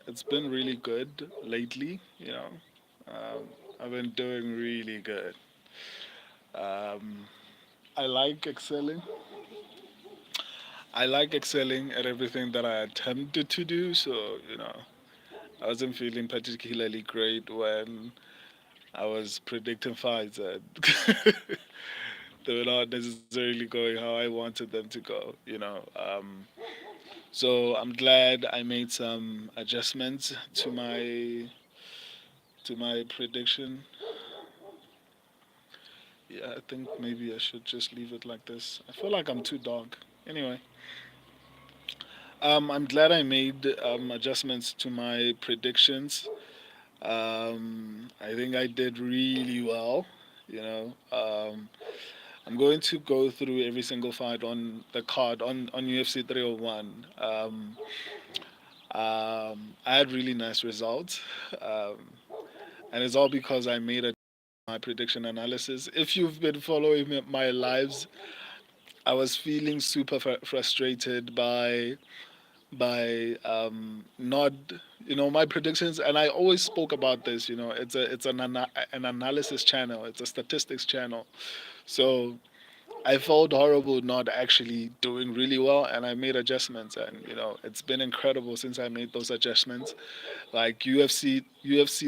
it's been really good lately. Um, I've been doing really good. Um, I like excelling. I like excelling at everything that I attempted to do. So I wasn't feeling particularly great when I was predicting fights that they were not necessarily going how I wanted them to go. So I'm glad I made some adjustments to my prediction. Yeah, I think maybe I should just leave it like this. I feel like I'm too dark. Anyway, I'm glad I made adjustments to my predictions. I think I did really well. You know, I'm going to go through every single fight on the card on UFC 301. I had really nice results, um, and it's all because I made my prediction analysis. If you've been following my lives, I was feeling super frustrated by not my predictions, and I always spoke about this. It's an analysis channel, it's a statistics channel. So I felt horrible not actually doing really well, and I made adjustments, and it's been incredible since I made those adjustments. Like UFC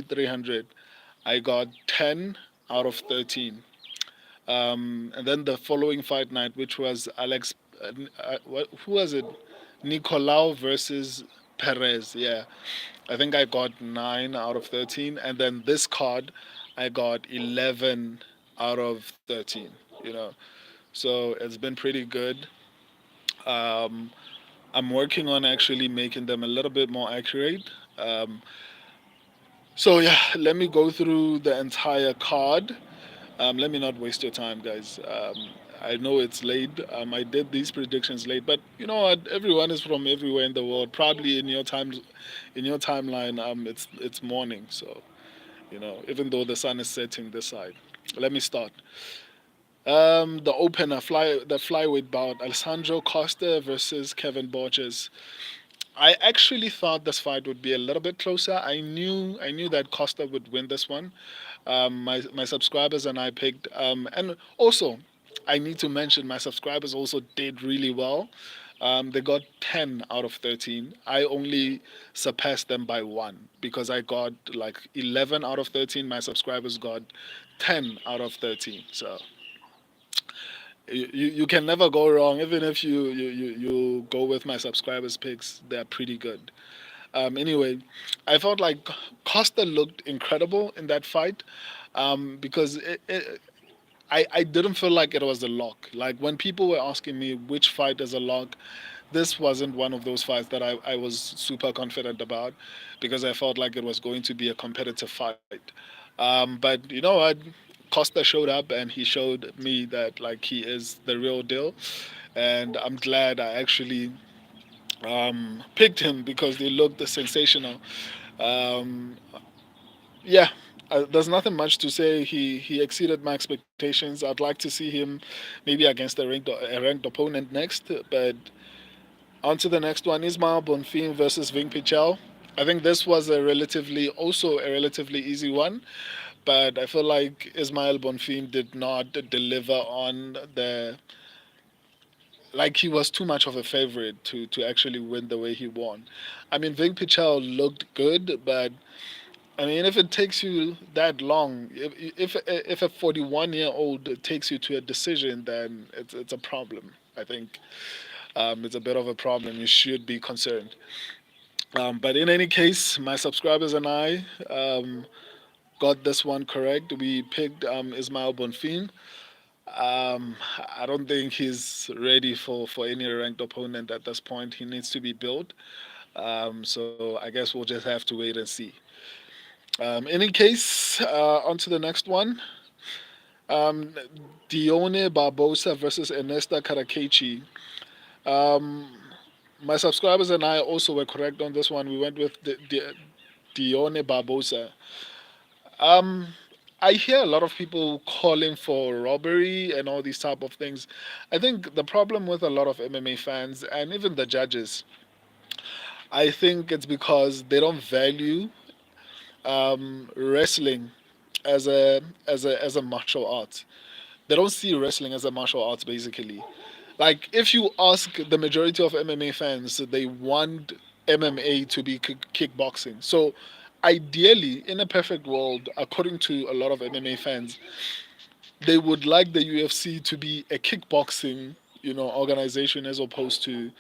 300, I got 10 out of 13. And then the following fight night, which was who was it? Nicolau versus Perez. Yeah, I think I got 9 out of 13. And then this card, I got 11 out of 13. You know, so it's been pretty good. Um, I'm working on actually making them a little bit more accurate. Um, so yeah, let me go through the entire card. Let me not waste your time, guys. I know it's late. I did these predictions late, but you know what? Everyone is from everywhere in the world. Probably in your timeline, it's morning. So even though the sun is setting this side. Let me start. The opener, the flyweight bout: Alessandro Costa versus Kevin Borges. I actually thought this fight would be a little bit closer. I knew that Costa would win this one. My subscribers and I picked, and also I need to mention my subscribers also did really well. They got 10 out of 13. I only surpassed them by one because I got like 11 out of 13. My subscribers got 10 out of 13. So you can never go wrong. Even if you go with my subscribers picks, they're pretty good. Anyway, I felt like Costa looked incredible in that fight, because I didn't feel like it was a lock. Like when people were asking me which fight is a lock, this wasn't one of those fights that I was super confident about, because I felt like it was going to be a competitive fight. But you know what? Costa showed up and he showed me that like he is the real deal, and I'm glad I actually picked him because they looked sensational. Um, yeah, there's nothing much to say. He exceeded my expectations. I'd like to see him maybe against a ranked opponent next. But on to the next one: Ismail Bonfim versus Ving Pichel. I think this was a relatively easy one, but I feel like Ismail Bonfim did not deliver on the like he was too much of a favorite to actually win the way he won. I mean, Ving Pichel looked good, but I mean, if it takes you that long, if a 41-year-old takes you to a decision, then it's a problem. I think it's a bit of a problem. You should be concerned. But in any case, my subscribers and I got this one correct. We picked Ismail Bonfim. I don't think he's ready for any ranked opponent at this point. He needs to be built. So I guess we'll just have to wait and see. Any case, on to the next one. Um, Dione Barbosa versus Ernesta Karakechi. Um, my subscribers and I also were correct on this one. We went with Dione Barbosa. Um, I hear a lot of people calling for robbery and all these type of things. I think the problem with a lot of MMA fans and even the judges, I think it's because they don't value wrestling as a martial art. They don't see wrestling as a martial art, basically. Like, if you ask the majority of MMA fans, they want MMA to be kickboxing. So, ideally, in a perfect world, according to a lot of MMA fans, they would like the UFC to be a kickboxing, organization as opposed to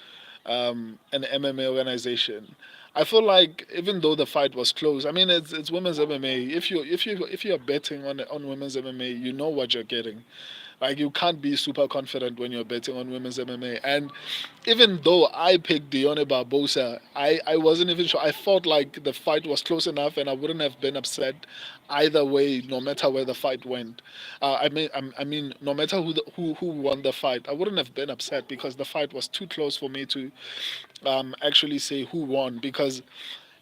an MMA organization. I feel like even though the fight was close, I mean it's women's MMA. If you're betting on women's MMA, you know what you're getting. Like, you can't be super confident when you're betting on women's MMA. And even though I picked Dione Barbosa, I wasn't even sure. I felt like the fight was close enough, and I wouldn't have been upset either way, no matter where the fight went. I mean, no matter who won the fight, I wouldn't have been upset because the fight was too close for me to actually say who won. Because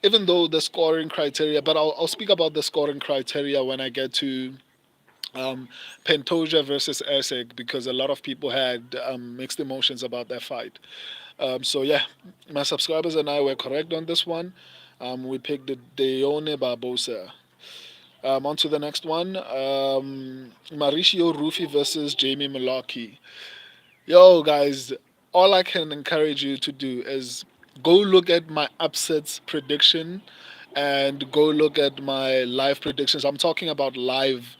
even though the scoring criteria, but I'll speak about the scoring criteria when I get to Pantoja versus Erceg, because a lot of people had mixed emotions about that fight. So yeah, my subscribers and I were correct on this one. We picked the Deone Barbosa. On to the next one. Mauricio Rufy versus Jamie Mullarkey. Yo, guys, all I can encourage you to do is go look at my upsets prediction and go look at my live predictions. I'm talking about live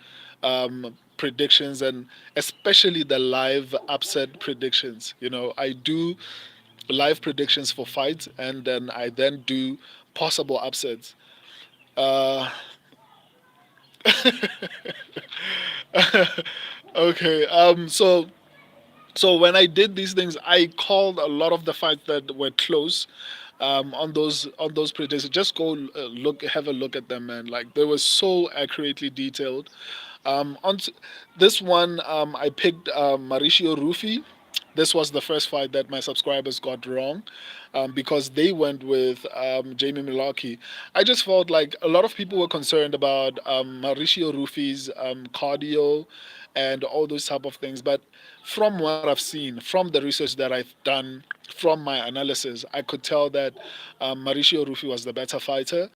predictions, and especially the live upset predictions. I do live predictions for fights, and then I then do possible upsets. Uh, okay. So when I did these things, I called a lot of the fights that were close on those predictions. Just go have a look at them, man. Like, they were so accurately detailed. This one, I picked Mauricio Rufy. This was the first fight that my subscribers got wrong, because they went with Jamie Mullarkey. I just felt like a lot of people were concerned about Mauricio Rufy's cardio and all those type of things. But from what I've seen, from the research that I've done, from my analysis, I could tell that Mauricio Rufy was the better fighter.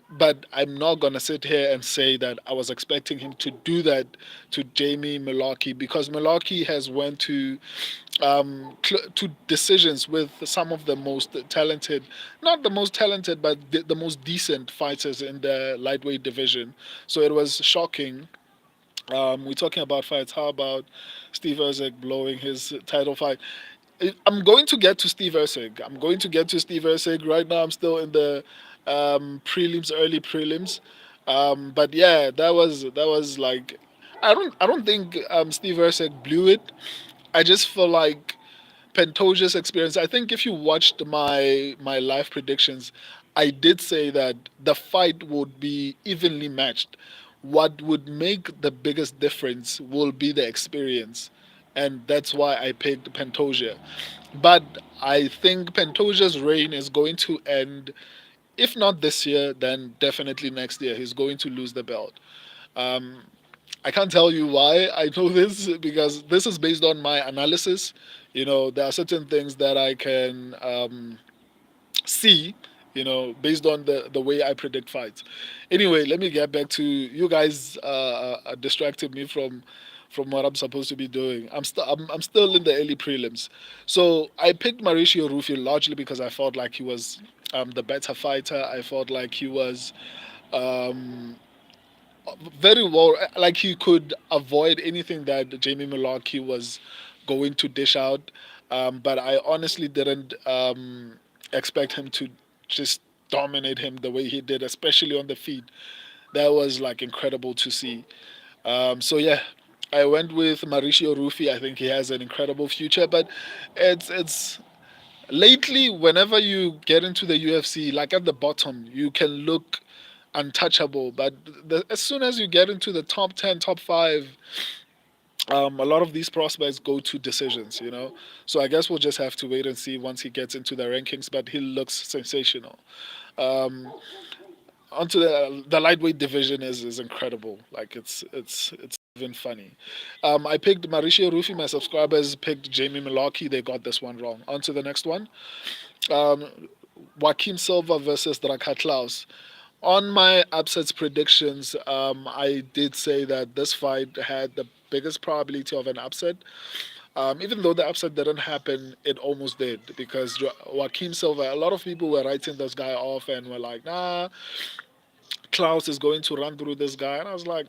But I'm not gonna sit here and say that I was expecting him to do that to Jamie Mullarkey, because Mullarkey has went to decisions with some of the most talented, not the most talented, but the most decent fighters in the lightweight division. So it was shocking. We're talking about fights. How about Steve Erceg blowing his title fight? I'm going to get to Steve Erceg. I'm going to get to Steve Erceg. Right now, I'm still in the prelims, early prelims. But yeah, that was like, I don't think Steve Erceg blew it. I just feel like Pantoja's experience. I think if you watched my live predictions, I did say that the fight would be evenly matched. What would make the biggest difference will be the experience, and that's why I picked Pantoja. But I think Pantoja's reign is going to end, if not this year, then definitely next year. He's going to lose the belt. Um, I can't tell you why I know this, because this is based on my analysis. There are certain things that I can see, based on the way I predict fights. Anyway, let me get back to you guys. Distracted me from what I'm supposed to be doing. I'm still in the early prelims. So I picked Mauricio Rufy largely because I felt like he was the better fighter. I felt like he was um, very well, like he could avoid anything that Jamie Mullarkey was going to dish out. But I honestly didn't expect him to just dominate him the way he did, especially on the feet. That was like incredible to see. So yeah, I went with Mauricio Rufy. I think he has an incredible future, but it's lately, whenever you get into the UFC, like at the bottom, you can look untouchable. But as soon as you get into the top 10, top five, a lot of these prospects go to decisions. So I guess we'll just have to wait and see once he gets into the rankings. But he looks sensational. Um, Onto the lightweight division is incredible. Like, it's even funny. I picked Mauricio Rufy. My subscribers picked Jamie Mullarkey. They got this one wrong. On to the next one. Um, Joaquim Silva versus Drakaklaus. On my upsets predictions, I did say that this fight had the biggest probability of an upset. Even though the upset didn't happen, it almost did because Joaquim Silva, a lot of people were writing this guy off and were like, nah, Klaus is going to run through this guy. And I was like,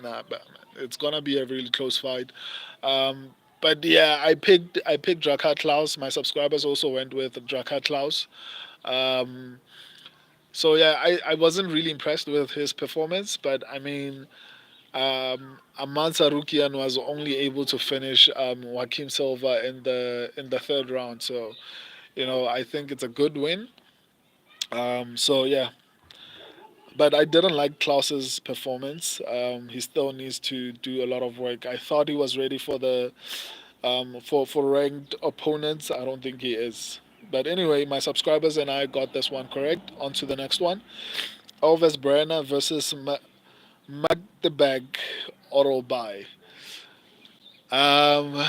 nah, but it's going to be a really close fight. Um, but yeah, I picked Drakat Klaus. My subscribers also went with Drakat Klaus. Um, so yeah, I wasn't really impressed with his performance, but I mean, Aman Sarukian was only able to finish Joaquim Silva in the third round. So I think it's a good win. So yeah, but I didn't like Klaus's performance. He still needs to do a lot of work. I thought he was ready for the for ranked opponents. I don't think he is. But anyway, my subscribers and I got this one correct. On to the next one. Elvis Brenner versus Magdebag Orobai. Um,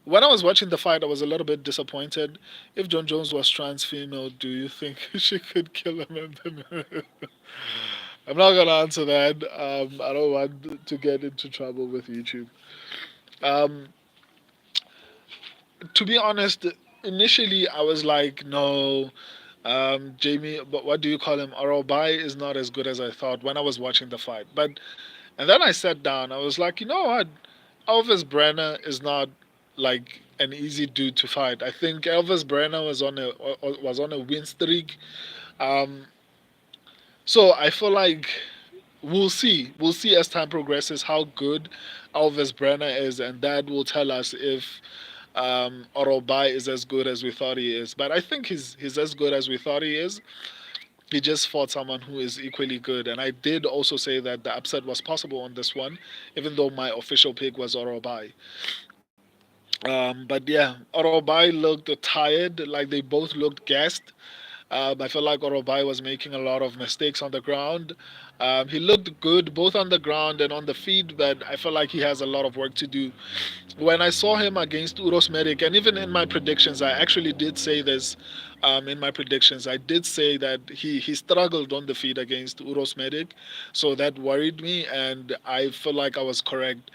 when I was watching the fight, I was a little bit disappointed. If John Jones was trans female, do you think she could kill him? And then I'm not gonna answer that. I don't want to get into trouble with YouTube. Um, to be honest, initially I was like, no, Jamie, but what do you call him? Orobai is not as good as I thought when I was watching the fight. And then I sat down. I was like, you know what? Elvis Brenner is not like an easy dude to fight. I think Elvis Brenner was on a win streak. Um, so I feel like we'll see. We'll see as time progresses how good Elvis Brenner is, and that will tell us if Orobai is as good as we thought he is. But I think he's as good as we thought he is. He just fought someone who is equally good, and I did also say that the upset was possible on this one, even though my official pick was Orobai. But yeah, Orobai looked tired, like they both looked gassed. I felt like Orobai was making a lot of mistakes on the ground. He looked good both on the ground and on the feet, but I felt like he has a lot of work to do. When I saw him against Uros Medic, and even in my predictions, I actually did say this. In my predictions, I did say that he struggled on the feet against Uros Medic, so that worried me, and I feel like I was correct.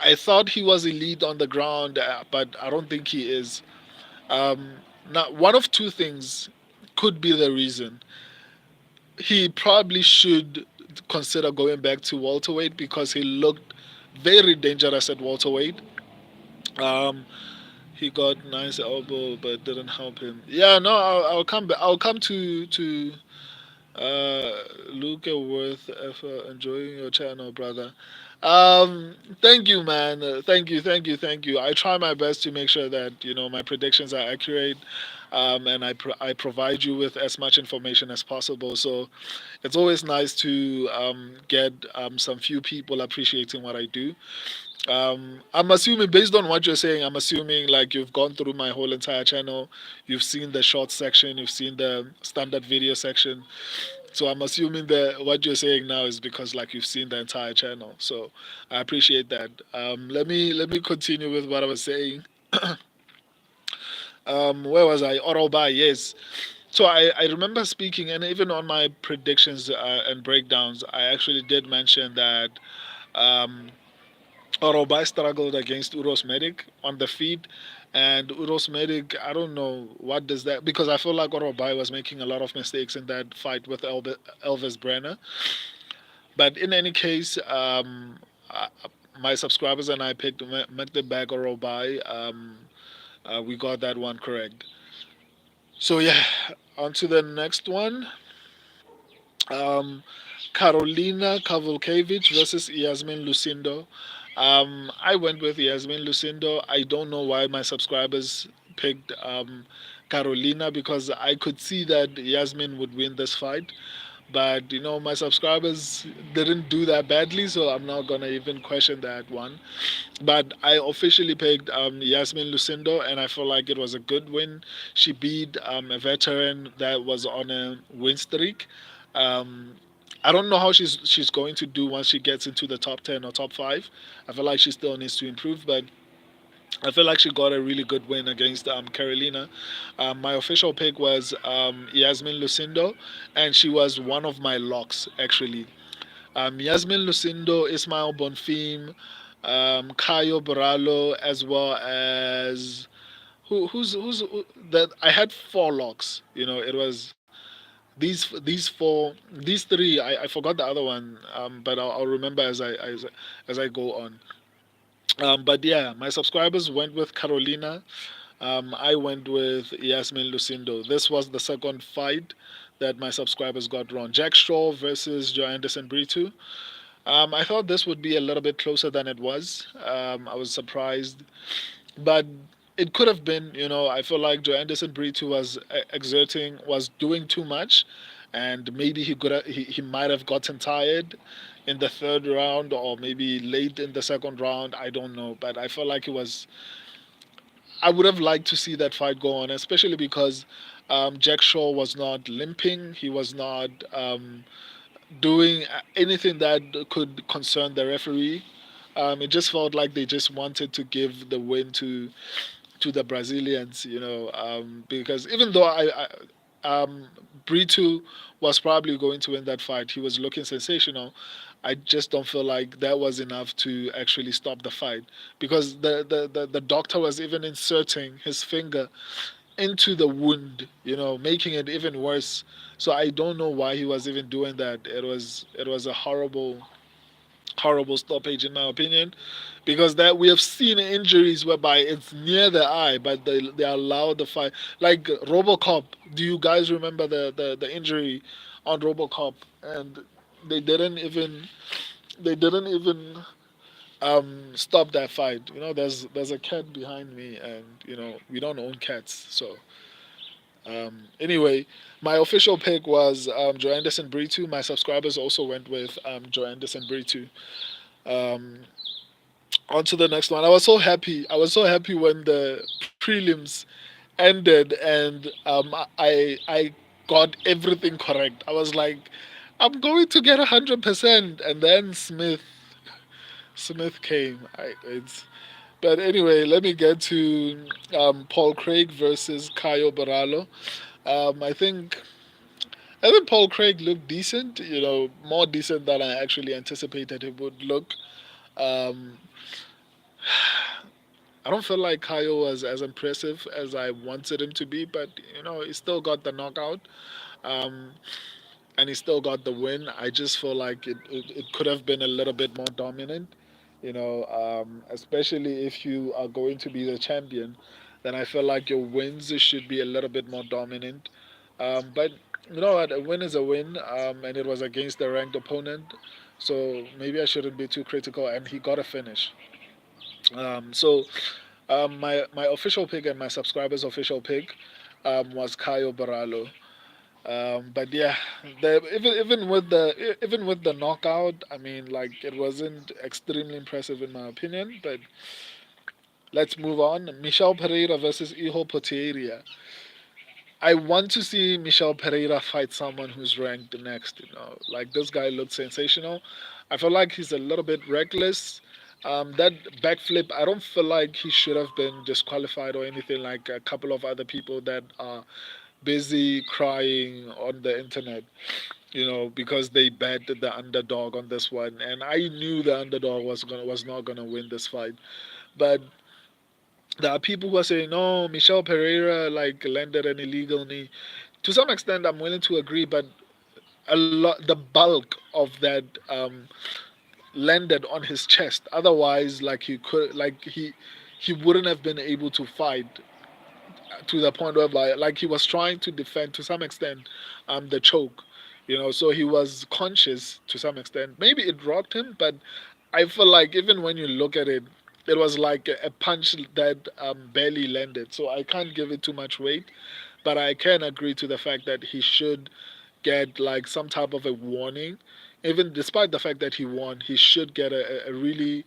I thought he was elite on the ground, but I don't think he is. Um, Now, one of two things could be the reason. He probably should consider going back to welterweight because he looked very dangerous at welterweight. Um, he got nice elbow, but didn't help him. Yeah, no, I'll come back. I'll come to Luca Worth for enjoying your channel, brother. Thank you, man. Thank you. I try my best to make sure that my predictions are accurate, and I provide you with as much information as possible. So it's always nice to get some few people appreciating what I do. I'm assuming, based on what you're saying, I'm assuming like you've gone through my whole entire channel, you've seen the short section, you've seen the standard video section. So I'm assuming that what you're saying now is because like you've seen the entire channel. So I appreciate that. Let me continue with what I was saying. Where was I? Orobai, yes. So I remember speaking, and even on my predictions and breakdowns, I actually did mention that um, Orobai struggled against Uros Medic on the feet. And Uros Medic, I don't know what does that, because I feel like Orobai was making a lot of mistakes in that fight with Elvis Brenner. But in any case, my subscribers and I picked Magdebag Orobai. We got that one correct. So yeah, on to the next one. Um, Carolina Kavolkevich versus Yasmin Lucindo. I went with Yasmin Lucindo. I don't know why my subscribers picked Carolina because I could see that Yasmin would win this fight. But my subscribers didn't do that badly, so I'm not gonna even question that one. But I officially picked Yasmin Lucindo, and I feel like it was a good win. She beat a veteran that was on a win streak. Um, I don't know how she's going to do once she gets into the top 10 or top 5. I feel like she still needs to improve, but I feel like she got a really good win against Carolina. My official pick was Yasmin Lucindo, and she was one of my locks actually. Yasmin Lucindo, Ismail Bonfim, Caio Borrallo, as well as that. I had four locks. It was these three. I forgot the other one, but I'll remember as I go on. But yeah, my subscribers went with Carolina. I went with Yasmin Lucindo. This was the second fight that my subscribers got wrong. Jack Straw versus Joe Anderson Britu. I thought this would be a little bit closer than it was. I was surprised, but it could have been. I feel like Joe Anderson Britu was doing too much, and maybe he might have gotten tired in the third round or maybe late in the second round. I don't know, but I felt like it was. I would have liked to see that fight go on, especially because Jack Shaw was not limping. He was not doing anything that could concern the referee. It just felt like they just wanted to give the win to the Brazilians, because even though Brito was probably going to win that fight, he was looking sensational. I just don't feel like that was enough to actually stop the fight because the doctor was even inserting his finger into the wound, making it even worse. So I don't know why he was even doing that. It was a horrible stoppage in my opinion, because that we have seen injuries whereby it's near the eye, but they allow the fight. Like RoboCop. Do you guys remember the injury on RoboCop? And they didn't even they didn't even stop that fight. There's a cat behind me, and we don't own cats, so. Anyway, my official pick was Joe Anderson Britu. My subscribers also went with Joe Anderson Britu. Um, On to the next one. I was so happy. I was so happy when the prelims ended and I got everything correct. I was like, I'm going to get 100%, and then Smith came. But anyway, let me get to Paul Craig versus Caio Borrallo. I think Paul Craig looked decent. More decent than I actually anticipated he would look. Um, I don't feel like Kyle was as impressive as I wanted him to be, but he still got the knockout, um, and he still got the win. I just feel like it could have been a little bit more dominant, especially if you are going to be the champion. Then I feel like your wins should be a little bit more dominant. But you know what? A win is a win, and it was against a ranked opponent, so maybe I shouldn't be too critical. And he got a finish. So my official pick and my subscribers' official pick was Caio Baralo. But yeah, even with the knockout, I mean, like it wasn't extremely impressive in my opinion. But let's move on. Michel Pereira versus Iho Potieria. I want to see Michel Pereira fight someone who's ranked next. Like this guy looked sensational. I feel like he's a little bit reckless. That backflip, I don't feel like he should have been disqualified or anything like a couple of other people that are busy crying on the internet, because they bet the underdog on this one, and I knew the underdog was not gonna win this fight, but there are people who are saying no, Michel Pereira like landed an illegal knee. To some extent, I'm willing to agree, but the bulk of that landed on his chest. Otherwise, he wouldn't have been able to fight to the point where like he was trying to defend to some extent the choke. So he was conscious to some extent. Maybe it rocked him, but I feel like even when you look at it, it was like a punch that barely landed. So I can't give it too much weight, but I can agree to the fact that he should get like some type of a warning. Even despite the fact that he won, he should get a really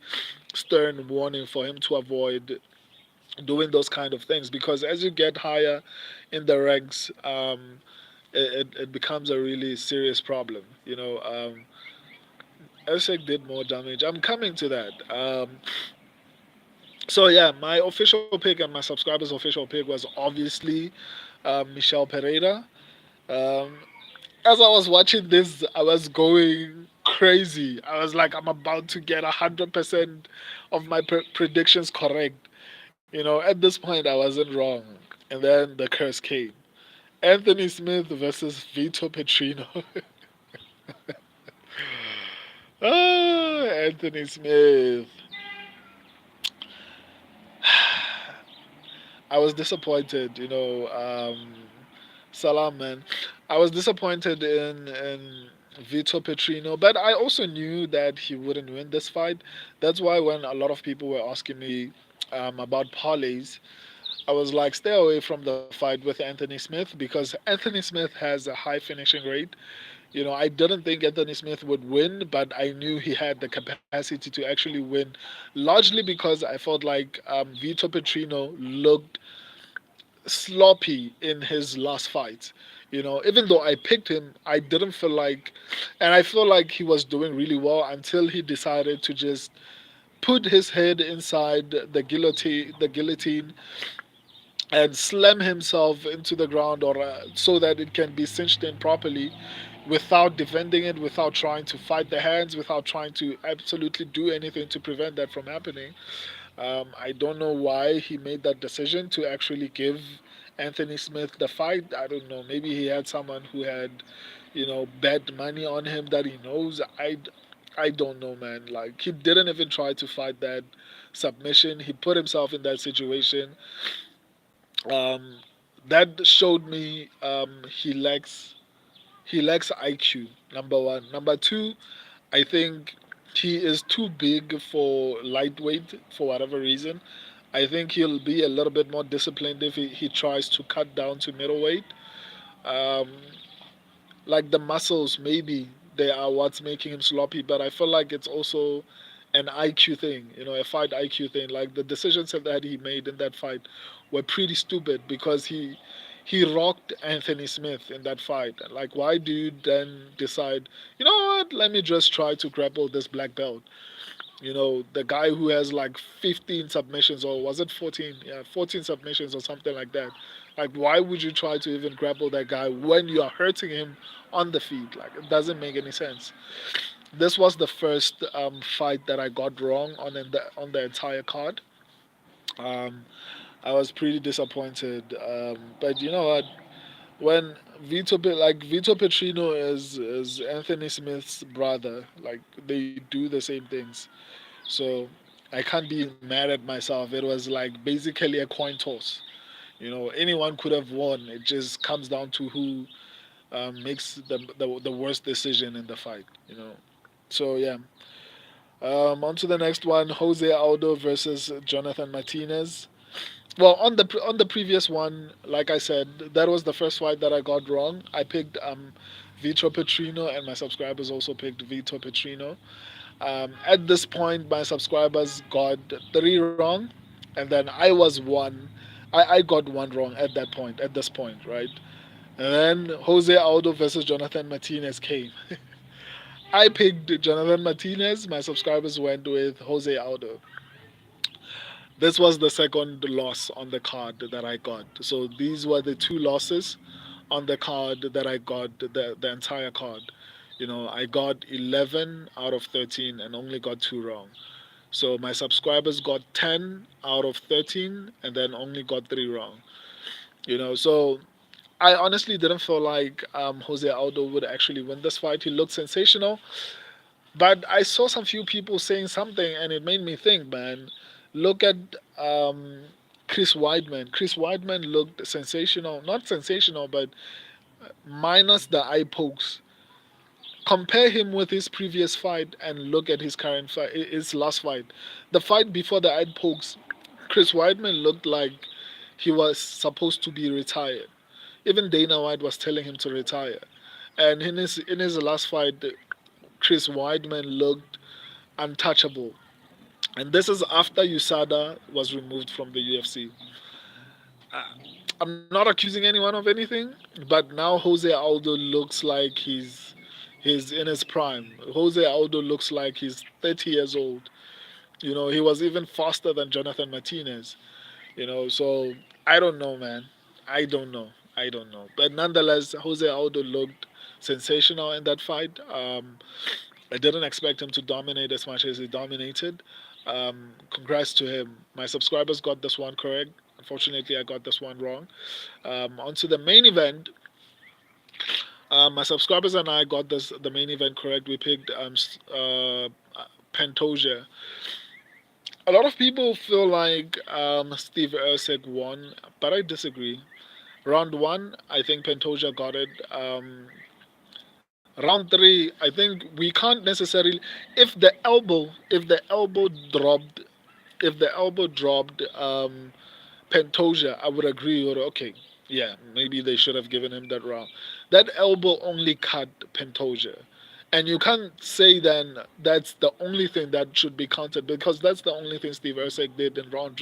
stern warning for him to avoid doing those kind of things, because as you get higher in the ranks, it becomes a really serious problem. Esek did more damage. I'm coming to that. So yeah, my official pick and my subscribers' official pick was obviously Michelle Pereira. Um, as I was watching this, I was going crazy. I was like, I'm about to get 100% of my predictions correct. At this point, I wasn't wrong. And then the curse came. Anthony Smith versus Vito Petrino. Anthony Smith. I was disappointed, Salam, man. I was disappointed in Vito Petrino, but I also knew that he wouldn't win this fight. That's why when a lot of people were asking me about parlays, I was like, stay away from the fight with Anthony Smith because Anthony Smith has a high finishing rate. I didn't think Anthony Smith would win, but I knew he had the capacity to actually win, largely because I felt like Vito Petrino looked sloppy in his last fight. Even though I picked him, I didn't feel like, and I feel like he was doing really well until he decided to just put his head inside the guillotine and slam himself into the ground or so that it can be cinched in properly without defending it, without trying to fight the hands, without trying to absolutely do anything to prevent that from happening. I don't know why he made that decision to actually give Anthony Smith the fight. I don't know. Maybe he had someone who had, bet money on him that he knows. I don't know, man. Like, he didn't even try to fight that submission. He put himself in that situation. Um, that showed me he lacks IQ. Number one. Number two, I think he is too big for lightweight for whatever reason. I think he'll be a little bit more disciplined if he tries to cut down to middleweight. Um, like the muscles, maybe they are what's making him sloppy, but I feel like it's also an IQ thing, a fight IQ thing. Like the decisions that he made in that fight were pretty stupid because he rocked Anthony Smith in that fight. Like, why do you then decide, what? Let me just try to grapple this black belt. The guy who has like 15 submissions, or was it 14? Yeah, 14 submissions or something like that. Like, why would you try to even grapple that guy when you are hurting him on the feet? Like, it doesn't make any sense. This was the first fight that I got wrong on the entire card. Um, I was pretty disappointed. But you know what? When Vito Petrino is Anthony Smith's brother, like they do the same things. So I can't be mad at myself. It was like basically a coin toss. Anyone could have won. It just comes down to who makes the worst decision in the fight. So yeah. On to the next one: Jose Aldo versus Jonathan Martinez. Well, on the previous one, like I said, that was the first fight that I got wrong. I picked Vitor Petrino, and my subscribers also picked Vitor Petrino. At this point, my subscribers got three wrong, and then I was one. I got one wrong at that point, at this point, right? And then Jose Aldo versus Jonathan Martinez came. I picked Jonathan Martinez. My subscribers went with Jose Aldo. This was the second loss on the card that I got. So these were the two losses on the card that I got, the entire card. I got 11 out of 13 and only got two wrong. So my subscribers got 10 out of 13 and then only got three wrong. So I honestly didn't feel like Jose Aldo would actually win this fight. He looked sensational, but I saw some few people saying something and it made me think, man. Look at um, Chris Weidman. Chris Weidman looked sensational, not sensational, but minus the eye pokes. Compare him with his previous fight and look at his current fight, his last fight. The fight before the eye pokes, Chris Weidman looked like he was supposed to be retired. Even Dana White was telling him to retire. And in his last fight, Chris Weidman looked untouchable. And this is after USADA was removed from the UFC. Uh, I'm not accusing anyone of anything, but now Jose Aldo looks like he's in his prime. Jose Aldo looks like he's 30 years old. He was even faster than Jonathan Martinez. So I don't know, man. I don't know. I don't know. But nonetheless, Jose Aldo looked sensational in that fight. I didn't expect him to dominate as much as he dominated. Congrats to him. My subscribers got this one correct. Unfortunately, I got this one wrong. On to the main event. My subscribers and I got the main event correct. We picked Pantoja. A lot of people feel like Steve Erceg won, but I disagree. Round one, I think Pantoja got it. Round three, I think we can't necessarily. If the elbow dropped, if the elbow dropped Pantoja, I would agree. Or okay, yeah, maybe they should have given him that round. That elbow only cut Pantoja, and you can't say then that's the only thing that should be counted because that's the only thing Steve Erceg did in round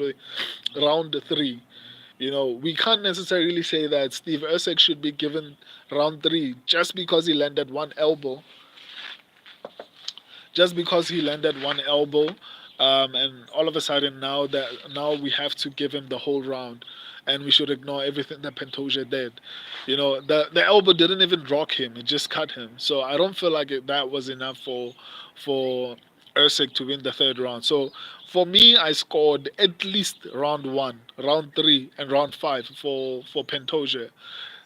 three. We can't necessarily say that Steve Erceg should be given round three just because he landed one elbow, and all of a sudden now we have to give him the whole round, and we should ignore everything that Pantoja did. The elbow didn't even rock him; it just cut him. So I don't feel like that was enough for Erceg to win the third round. So for me, I scored at least round one, round three, and round five for Pantoja.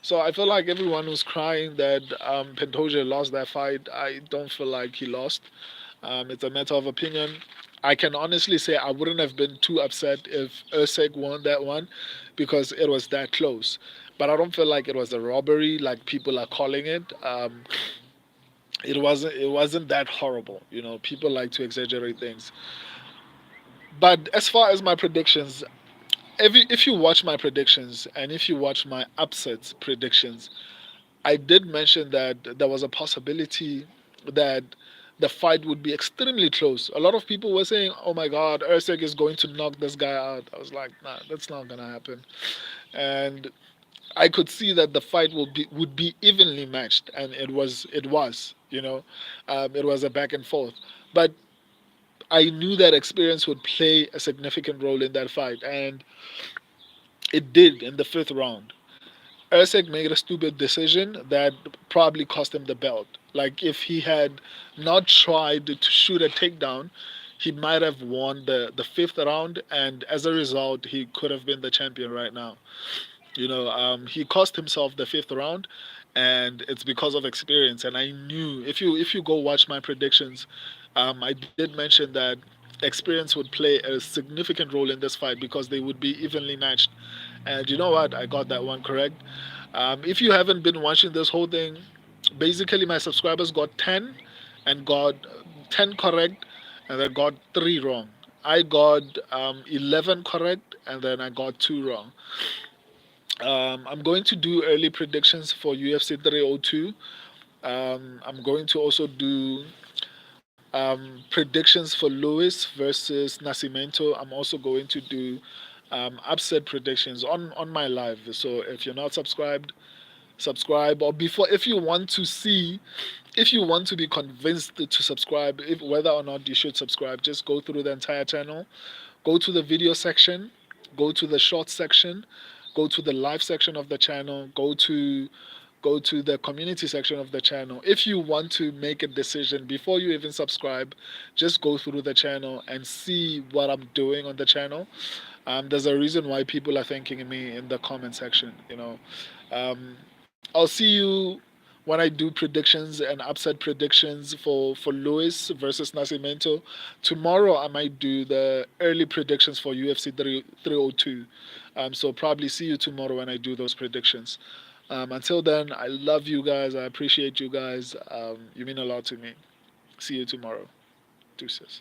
So I feel like everyone was crying that Pantoja lost that fight. I don't feel like he lost. It's a matter of opinion. I can honestly say I wouldn't have been too upset if Usyk won that one because it was that close. But I don't feel like it was a robbery like people are calling it. It wasn't that horrible. People like to exaggerate things. But as far as my predictions, if you watch my predictions and if you watch my upsets predictions, I did mention that there was a possibility that the fight would be extremely close. A lot of people were saying, "Oh my God, Usyk is going to knock this guy out." I was like, "Nah, that's not gonna happen." And I could see that the fight would be evenly matched, and it was a back and forth. But I knew that experience would play a significant role in that fight, and it did in the fifth round. Usyk made a stupid decision that probably cost him the belt. Like if he had not tried to shoot a takedown, he might have won the fifth round, and as a result, he could have been the champion right now. He cost himself the fifth round, and it's because of experience. And I knew if you go watch my predictions, I did mention that experience would play a significant role in this fight because they would be evenly matched. And you know what? I got that one correct. If you haven't been watching this whole thing, basically my subscribers got 10 and got 10 correct, and they got 3 wrong. I got 11 correct, and then I got 2 wrong. I'm going to do early predictions for UFC 302. I'm going to also do predictions for Lewis versus Nascimento. I'm also going to do upset predictions on my live. So if you're not subscribed, subscribe. Or before, if you want to be convinced to subscribe, if whether or not you should subscribe, just go through the entire channel. Go to the video section, go to the short section, go to the live section of the channel, go to the community section of the channel. If you want to make a decision before you even subscribe, just go through the channel and see what I'm doing on the channel. There's a reason why people are thanking me in the comment section. I'll see you when I do predictions and upset predictions for Lewis versus Nascimento. Tomorrow I might do the early predictions for UFC 302. So probably see you tomorrow when I do those predictions. Until then, I love you guys. I appreciate you guys. You mean a lot to me. See you tomorrow. Deuces.